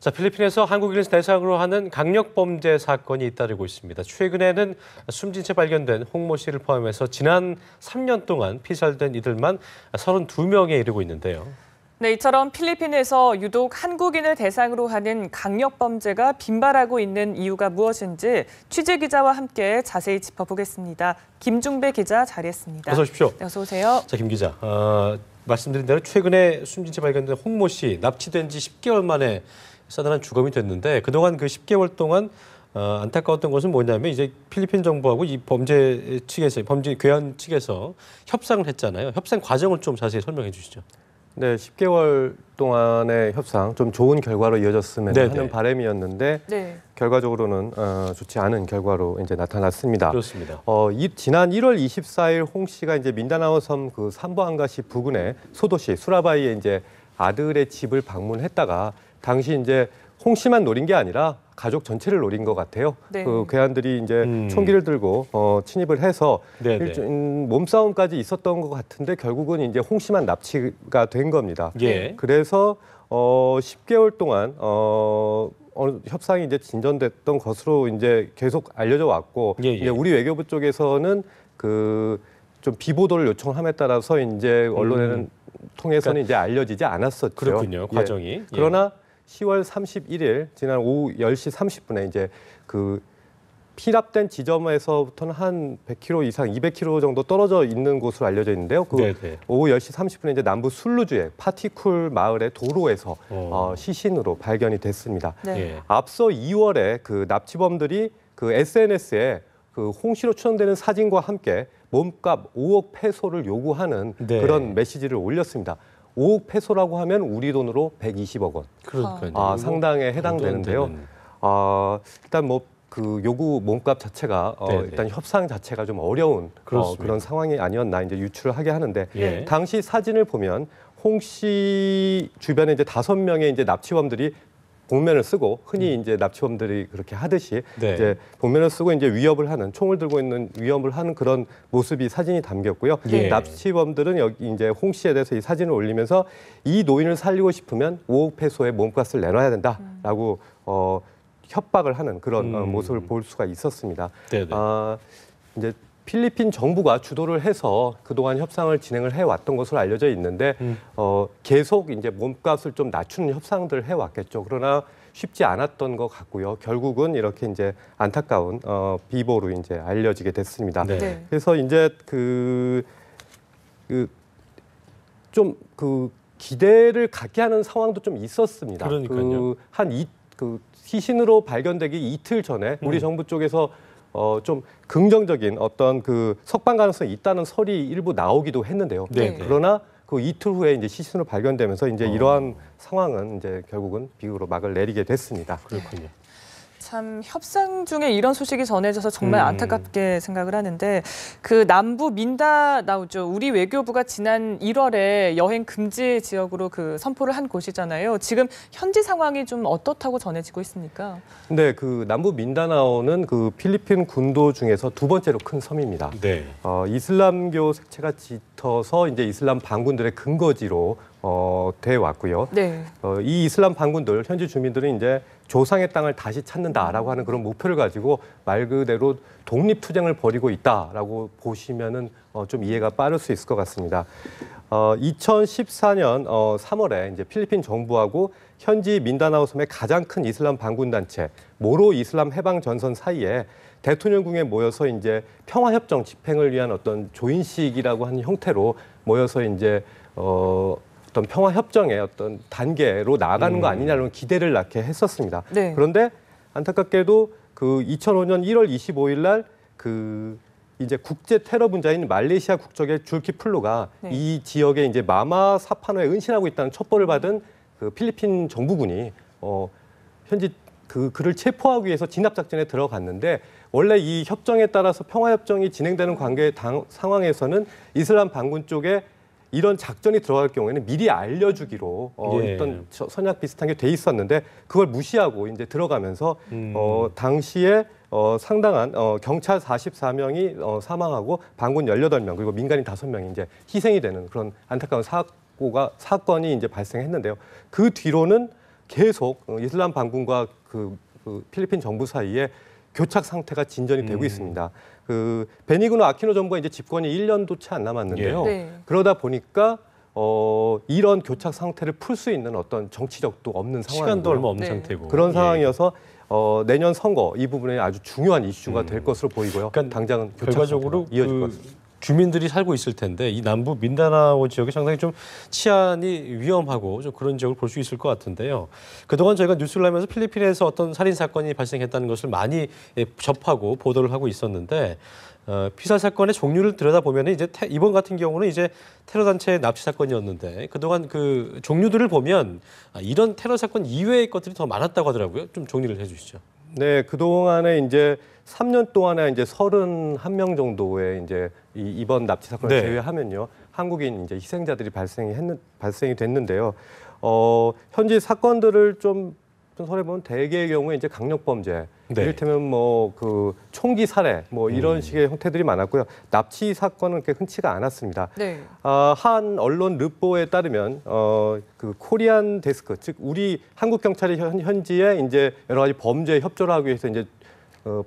자, 필리핀에서 한국인을 대상으로 하는 강력범죄 사건이 잇따르고 있습니다. 최근에는 숨진 채 발견된 홍모 씨를 포함해서 지난 3년 동안 피살된 이들만 32명에 이르고 있는데요. 네, 이처럼 필리핀에서 유독 한국인을 대상으로 하는 강력범죄가 빈발하고 있는 이유가 무엇인지 취재기자와 함께 자세히 짚어보겠습니다. 김중배 기자 자리했습니다. 어서 오십시오. 네, 어서 오세요. 자, 김 기자. 말씀드린 대로 최근에 숨진 채 발견된 홍모 씨, 납치된 지 10개월 만에 사단한 주검이 됐는데 그동안 그 10개월 동안 안타까웠던 것은 뭐냐면 이제 필리핀 정부하고 이 범죄 괴한 측에서 협상을 했잖아요. 협상 과정을 좀 자세히 설명해 주시죠. 네, 10개월 동안의 협상 좀 좋은 결과로 이어졌으면 네네. 하는 바람이었는데 네. 결과적으로는 좋지 않은 결과로 이제 나타났습니다. 그렇습니다. 지난 1월 24일 홍 씨가 이제 민다나오 섬 그 삼보안가시 부근의 소도시 수라바이에 이제 아들의 집을 방문했다가 당시 이제 홍 씨만 노린 게 아니라 가족 전체를 노린 것 같아요. 네. 그 괴한들이 이제 총기를 들고 침입을 해서 몸싸움까지 있었던 것 같은데 결국은 이제 홍 씨만 납치가 된 겁니다. 예. 그래서 10개월 동안 협상이 이제 진전됐던 것으로 이제 계속 알려져 왔고 예. 이제 우리 외교부 쪽에서는 그 좀 비보도를 요청함에 따라서 이제 언론에는 통해서는 이제 알려지지 않았었죠. 그렇군요. 과정이. 예. 그러나 10월 31일 지난 오후 10시 30분에 이제 그 피랍된 지점에서부터는 한 100km 이상, 200km 정도 떨어져 있는 곳으로 알려져 있는데요. 오후 10시 30분에 이제 남부 술루주의 파티쿨 마을의 도로에서 시신으로 발견이 됐습니다. 네. 앞서 2월에 그 납치범들이 그 SNS에 그 홍 씨로 추정되는 사진과 함께 몸값 5억 페소를 요구하는 그런 메시지를 올렸습니다. 5억 페소라고 하면 우리 돈으로 120억 원. 그러니까요. 상당에 해당되는데요. 일단 뭐 그 요구 몸값 자체가 일단 협상 자체가 좀 어려운 그런 상황이 아니었나 이제 유추를 하게 하는데 당시 사진을 보면 홍 씨 주변에 이제 5명의 이제 납치범들이 복면을 쓰고 흔히 이제 납치범들이 그렇게 하듯이 이제 복면을 쓰고 이제 위협을 하는 총을 들고 있는 위협을 하는 그런 모습이 사진이 담겼고요. 납치범들은 여기 이제 홍 씨에 대해서 이 사진을 올리면서 이 노인을 살리고 싶으면 5억 페소의 몸값을 내놔야 된다라고 협박을 하는 그런 모습을 볼 수가 있었습니다. 이제 필리핀 정부가 주도를 해서 그동안 협상을 진행을 해왔던 것으로 알려져 있는데 계속 이제 몸값을 좀 낮추는 협상들을 해왔겠죠. 그러나 쉽지 않았던 것 같고요. 결국은 이렇게 이제 안타까운 비보로 이제 알려지게 됐습니다. 그래서 이제 좀 기대를 갖게 하는 상황도 좀 있었습니다. 그러니까요. 시신으로 발견되기 이틀 전에 우리 정부 쪽에서 좀 긍정적인 어떤 그 석방 가능성이 있다는 설이 일부 나오기도 했는데요. 그러나 그 이틀 후에 이제 시신으로 발견되면서 이제 이러한 상황은 이제 결국은 비극으로 막을 내리게 됐습니다. 그렇군요. 참 협상 중에 이런 소식이 전해져서 정말 안타깝게 생각을 하는데 그 남부 민다나오죠. 우리 외교부가 지난 1월에 여행 금지 지역으로 그 선포를 한 곳이잖아요. 지금 현지 상황이 좀 어떻다고 전해지고 있습니까? 네, 그 남부 민다나오는 그 필리핀 군도 중에서 두 번째로 큰 섬입니다. 이슬람교 색채가 짙어서 이제 이슬람 반군들의 근거지로 돼 왔고요. 이 이슬람 반군들 현지 주민들은 이제 조상의 땅을 다시 찾는다라고 하는 그런 목표를 가지고 말 그대로 독립투쟁을 벌이고 있다라고 보시면은 좀 이해가 빠를 수 있을 것 같습니다. 2014년 3월에 이제 필리핀 정부하고 현지 민다나오 섬의 가장 큰 이슬람 반군 단체 모로 이슬람 해방 전선 사이에 대통령궁에 모여서 이제 평화협정 집행을 위한 어떤 조인식이라고 하는 형태로 모여서 이제 어떤 평화협정의 어떤 단계로 나아가는 거 아니냐는 기대를 낳게 했었습니다. 그런데 안타깝게도 그 2005년 1월 25일 날 그 이제 국제 테러 분자인 말레이시아 국적의 줄키플루가 이 지역에 이제 마마 사파노에 은신하고 있다는 첩보를 받은 그 필리핀 정부군이 현지 그를 체포하기 위해서 진압 작전에 들어갔는데 원래 이 협정에 따라서 평화협정이 진행되는 상황에서는 이슬람 반군 쪽에 이런 작전이 들어갈 경우에는 미리 알려주기로 어떤 선약 비슷한 게 돼 있었는데 그걸 무시하고 이제 들어가면서 당시에 상당한 경찰 44명이 사망하고 반군 18명 그리고 민간인 5명이 이제 희생이 되는 그런 안타까운 사건이 이제 발생했는데요. 그 뒤로는 계속 이슬람 반군과 그 필리핀 정부 사이에 교착 상태가 진전이 되고 있습니다. 그 베니그노 아키노 정부가 이제 집권이 1년도 채 안 남았는데요. 네. 그러다 보니까 이런 교착 상태를 풀 수 있는 어떤 정치적도 없는 상황이고요. 시간도 얼마 없는 네. 상태고. 그런 예. 상황이어서 내년 선거 이 부분에 아주 중요한 이슈가 될 것으로 보이고요. 그러니까 당장은 교착 결과적으로 상태가 이어질 것 같습니다. 주민들이 살고 있을 텐데 이 남부 민다나오 지역이 상당히 좀 치안이 위험하고 좀 그런 지역을 볼 수 있을 것 같은데요. 그동안 저희가 뉴스를 하면서 필리핀에서 어떤 살인 사건이 발생했다는 것을 많이 접하고 보도를 하고 있었는데 피살 사건의 종류를 들여다보면 이제 이번 같은 경우는 이제 테러 단체의 납치 사건이었는데 그동안 그 종류들을 보면 이런 테러 사건 이외의 것들이 더 많았다고 하더라고요. 좀 정리를 해주시죠. 네, 그동안에 이제 3년 동안에 이제 31명 정도의 이제 이번 납치 사건을 네. 제외하면요. 한국인 이제 희생자들이 발생이 됐는데요. 현재 사건들을 좀 설해 보면 대개의 경우에 이제 강력 범죄, 네. 이를테면 뭐 그 총기 살해 뭐 이런 식의 형태들이 많았고요. 납치 사건은 그렇게 흔치가 않았습니다. 네. 한 언론 르포에 따르면 그 코리안 데스크, 즉 우리 한국 경찰이 현지에 이제 여러 가지 범죄에 협조를 하기 위해서 이제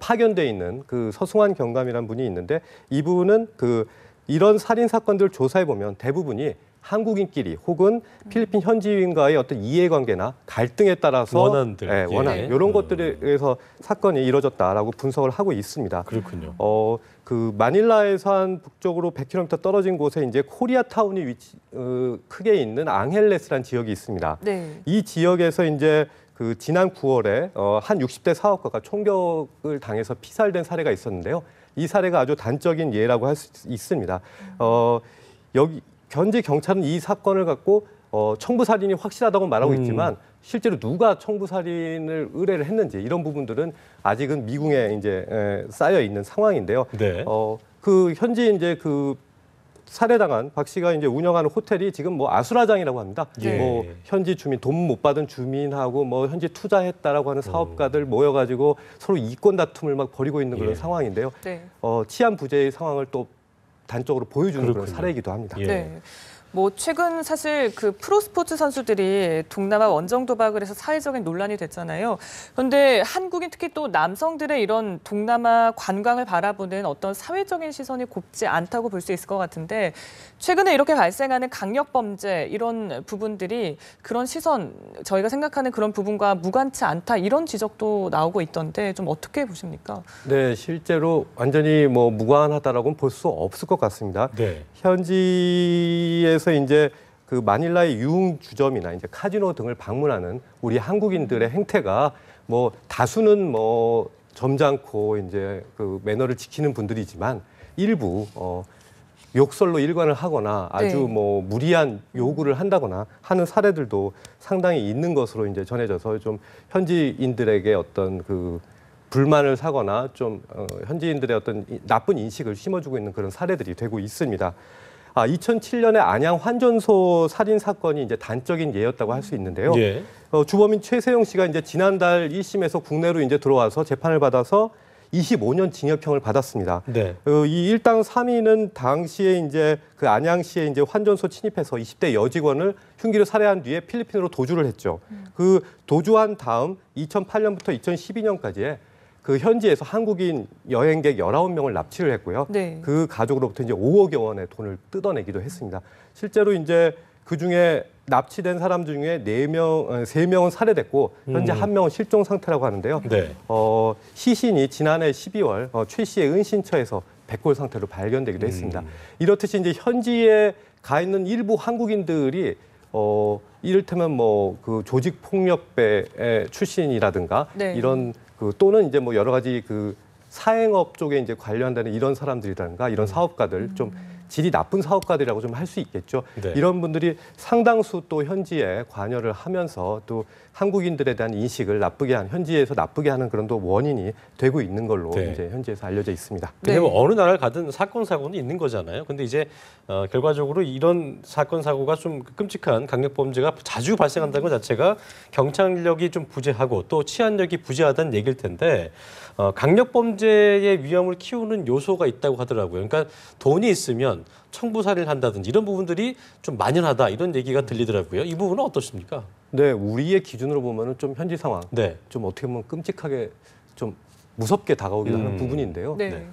파견돼 있는 그 서승환 경감이라는 분이 있는데 이분은 그 이런 살인 사건들 조사해 보면 대부분이 한국인끼리 혹은 필리핀 현지인과의 어떤 이해관계나 갈등에 따라서 원한들. 예, 원한 예. 이런 것들에 의해서 사건이 이뤄졌다라고 분석을 하고 있습니다. 그렇군요. 그 마닐라에서 한 북쪽으로 100km 떨어진 곳에 이제 코리아타운이 크게 있는 앙헬레스라는 지역이 있습니다. 네. 이 지역에서 이제 그 지난 9월에 한 60대 사업가가 총격을 당해서 피살된 사례가 있었는데요. 이 사례가 아주 단적인 예라고 할 수 있습니다. 여기 현재 경찰은 이 사건을 갖고 청부 살인이 확실하다고 말하고 있지만 실제로 누가 청부 살인을 의뢰를 했는지 이런 부분들은 아직은 미궁에 이제 쌓여 있는 상황인데요. 네. 그 현지 이제 그 살해당한 박 씨가 이제 운영하는 호텔이 지금 뭐 아수라장이라고 합니다. 예. 뭐 현지 주민 돈 못 받은 주민하고 뭐 현지 투자했다라고 하는 사업가들 모여가지고 서로 이권 다툼을 막 벌이고 있는 그런 예. 상황인데요. 네. 치안 부재의 상황을 또 단적으로 보여주는 그런 그렇군요. 사례이기도 합니다. 예. 네. 뭐 최근 사실 그 프로스포츠 선수들이 동남아 원정 도박을 해서 사회적인 논란이 됐잖아요. 그런데 한국인 특히 또 남성들의 이런 동남아 관광을 바라보는 어떤 사회적인 시선이 곱지 않다고 볼 수 있을 것 같은데 최근에 이렇게 발생하는 강력 범죄 이런 부분들이 그런 시선 저희가 생각하는 그런 부분과 무관치 않다 이런 지적도 나오고 있던데 좀 어떻게 보십니까? 네, 실제로 완전히 뭐 무관하다라고는 볼 수 없을 것 같습니다. 네. 현지에서 이제 그 마닐라의 유흥 주점이나 이제 카지노 등을 방문하는 우리 한국인들의 행태가 뭐 다수는 뭐 점잖고 이제 그 매너를 지키는 분들이지만 일부 욕설로 일관을 하거나 아주 네. 뭐 무리한 요구를 한다거나 하는 사례들도 상당히 있는 것으로 이제 전해져서 좀 현지인들에게 어떤 그 불만을 사거나 좀 현지인들의 어떤 나쁜 인식을 심어주고 있는 그런 사례들이 되고 있습니다. 2007년에 안양 환전소 살인 사건이 이제 단적인 예였다고 할 수 있는데요. 예. 주범인 최세용 씨가 이제 지난달 1심에서 국내로 이제 들어와서 재판을 받아서 25년 징역형을 받았습니다. 네. 이 일당 3인은 당시에 이제 그 안양시에 이제 환전소 침입해서 20대 여직원을 흉기로 살해한 뒤에 필리핀으로 도주를 했죠. 그 도주한 다음 2008년부터 2012년까지에 그 현지에서 한국인 여행객 19명을 납치를 했고요. 네. 그 가족으로부터 이제 5억여 원의 돈을 뜯어내기도 했습니다. 실제로 이제 그 중에 납치된 사람 중에 3명은 살해됐고 현재 1명은 실종 상태라고 하는데요. 네. 시신이 지난해 12월 최 씨의 은신처에서 백골 상태로 발견되기도 했습니다. 이렇듯이 이제 현지에 가 있는 일부 한국인들이 이를테면 뭐 그 조직 폭력배 출신이라든가 네. 이런 또는 이제 뭐 여러 가지 그 사행업 쪽에 이제 관련되는 이런 사람들이라든가 이런 사업가들 좀 질이 나쁜 사업가들이라고 좀 할 수 있겠죠. 네. 이런 분들이 상당수 또 현지에 관여를 하면서 또 한국인들에 대한 인식을 나쁘게 하는 현지에서 나쁘게 하는 그런 또 원인이 되고 있는 걸로 네. 이제 현지에서 알려져 있습니다. 근데 뭐 네. 어느 나라를 가든 사건 사고는 있는 거잖아요. 근데 이제 결과적으로 이런 사건 사고가 좀 끔찍한 강력 범죄가 자주 발생한다는 것 자체가 경찰력이 좀 부재하고 또 치안력이 부재하다는 얘기일 텐데 강력 범죄의 위험을 키우는 요소가 있다고 하더라고요. 그러니까 돈이 있으면 청부 살인을 한다든지 이런 부분들이 좀 만연하다 이런 얘기가 들리더라고요. 이 부분은 어떻습니까? 네, 우리의 기준으로 보면은 좀 현지 상황, 네. 좀 어떻게 보면 끔찍하게 좀 무섭게 다가오기도 하는 부분인데요. 네.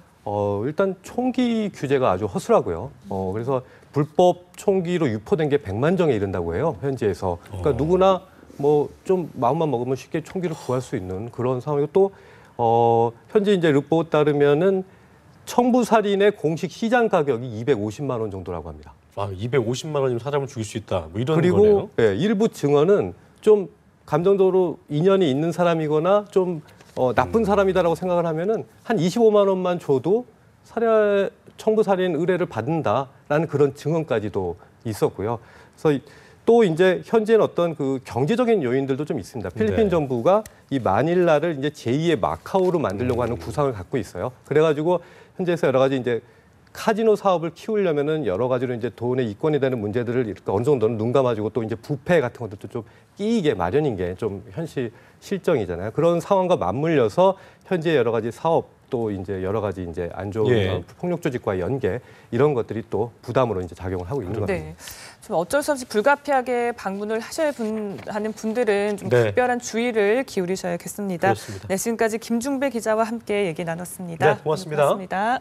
일단 총기 규제가 아주 허술하고요. 그래서 불법 총기로 유포된 게 100만 정에 이른다고 해요, 현지에서. 그러니까 누구나 뭐 좀 마음만 먹으면 쉽게 총기를 구할 수 있는 그런 상황이고 또 현지 이제 르포에 따르면은 청부 살인의 공식 시장 가격이 250만 원 정도라고 합니다. 250만 원이면 사람을 죽일 수 있다. 뭐 이런 그리고 거네요. 예, 일부 증언은 좀 감정적으로 인연이 있는 사람이거나 좀 나쁜 사람이다라고 생각을 하면은 한 25만 원만 줘도 청부 살인 의뢰를 받는다라는 그런 증언까지도 있었고요. 그래서 또 이제 현재는 어떤 그 경제적인 요인들도 좀 있습니다. 필리핀 네. 정부가 이 마닐라를 이제 제2의 마카오로 만들려고 하는 구상을 갖고 있어요. 그래가지고 현지에서 여러 가지 이제 카지노 사업을 키우려면은 여러 가지로 이제 돈의 이권이 되는 문제들을 이렇게 어느 정도는 눈 감아주고 또 이제 부패 같은 것들도 좀 끼이게 마련인 게 좀 현실 실정이잖아요. 그런 상황과 맞물려서 현재 여러 가지 사업 또 이제 여러 가지 이제 안 좋은 예. 폭력 조직과의 연계 이런 것들이 또 부담으로 이제 작용을 하고 있는 겁니다. 네. 좀 어쩔 수 없이 불가피하게 방문을 하는 분들은 좀 네. 특별한 주의를 기울이셔야겠습니다. 그렇습니다. 네, 지금까지 김중배 기자와 함께 얘기 나눴습니다. 네, 고맙습니다. 고맙습니다.